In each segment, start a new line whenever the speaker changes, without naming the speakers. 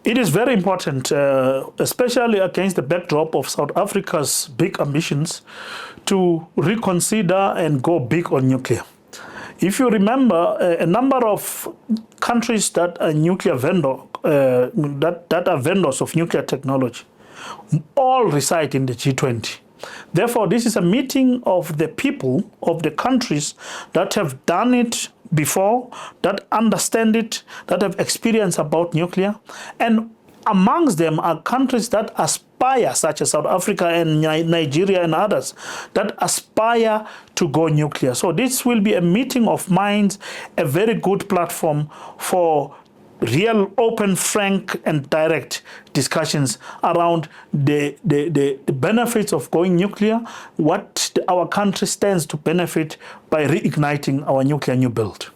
It is very important, especially against the backdrop of South Africa's big ambitions, to reconsider and go big on nuclear. If you remember, a number of countries that are nuclear that are vendors of nuclear technology, all reside in the G20. Therefore, this is a meeting of the people of the countries that have done it before, that understand it, that have experience about nuclear. And amongst them are countries that aspire, such as South Africa and Nigeria and others, that aspire to go nuclear. So this will be a meeting of minds, a very good platform for real, open, frank, and direct discussions around the benefits of going nuclear, what our country stands to benefit by reigniting our nuclear new build.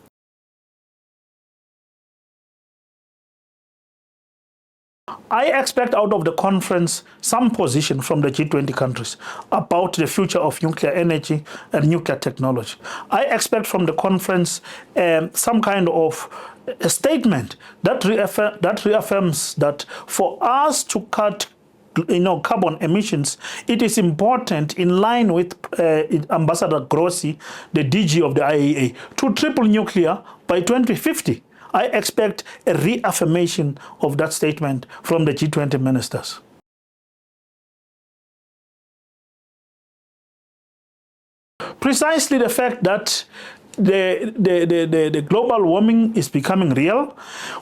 I expect out of the conference some position from the G20 countries about the future of nuclear energy and nuclear technology. I expect from the conference some kind of a statement that reaffirms that for us to cut carbon emissions, it is important, in line with Ambassador Grossi, the DG of the IAEA, to triple nuclear by 2050. I expect a reaffirmation of that statement from the G20 ministers. Precisely the fact that the global warming is becoming real.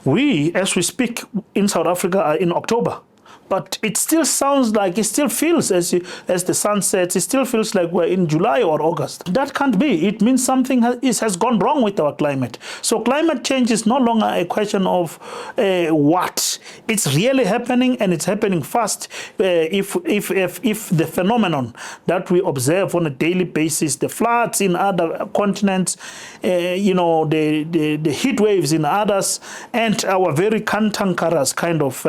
We, as we speak in South Africa, are in October. But it still sounds like, it still feels, as the sun sets, it still feels like we're in July or August. That can't be. It means something has gone wrong with our climate. So climate change is no longer a question of what. It's really happening, and it's happening fast. If the phenomenon that we observe on a daily basis, the floods in other continents, the heat waves in others, and our very cantankerous kind of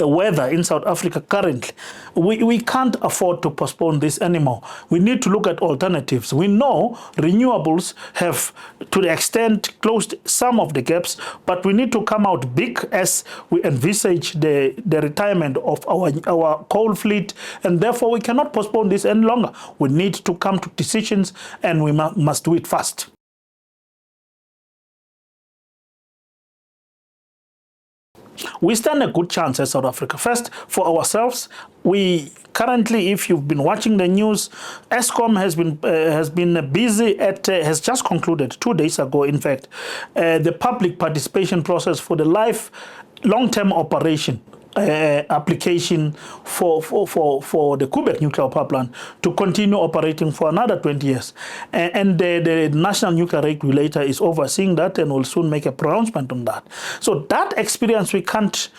weather in South Africa currently, we can't afford to postpone this anymore. We need to look at alternatives. We know renewables have, to the extent, closed some of the gaps, but we need to come out big as we envisage the retirement of our coal fleet, and therefore we cannot postpone this any longer. We need to come to decisions, and we must do it fast. We stand a good chance as South Africa. First, for ourselves, we currently, if you've been watching the news, Eskom has been busy has just concluded 2 days ago, in fact, the public participation process for the long-term operation application for the Quebec nuclear power plant to continue operating for another 20 years. And the National Nuclear Regulator is overseeing that and will soon make a pronouncement on that. So that experience we can't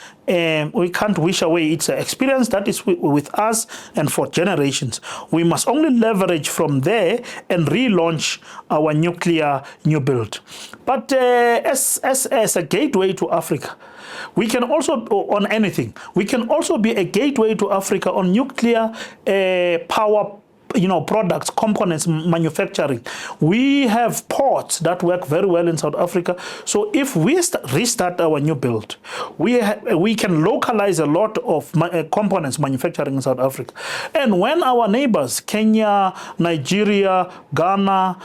wish away. It's an experience that is with us and for generations. We must only leverage from there and relaunch our nuclear new build. But as a gateway to Africa, we can also, on anything, we can also be a gateway to Africa on nuclear power products, components, manufacturing. We have ports that work very well in South Africa. So if we restart our new build, we can localize a lot of components manufacturing in South Africa. And when our neighbors, Kenya, Nigeria, Ghana,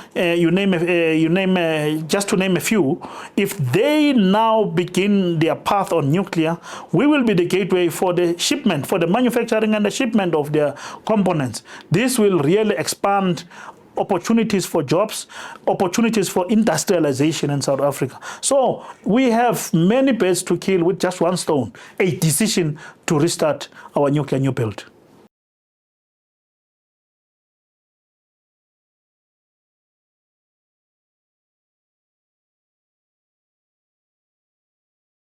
just to name a few, if they now begin their path on nuclear, we will be the gateway for the shipment, for the manufacturing and the shipment of their components. This will really expand opportunities for jobs, opportunities for industrialization in South Africa. So we have many birds to kill with just one stone, a decision to restart our nuclear new build.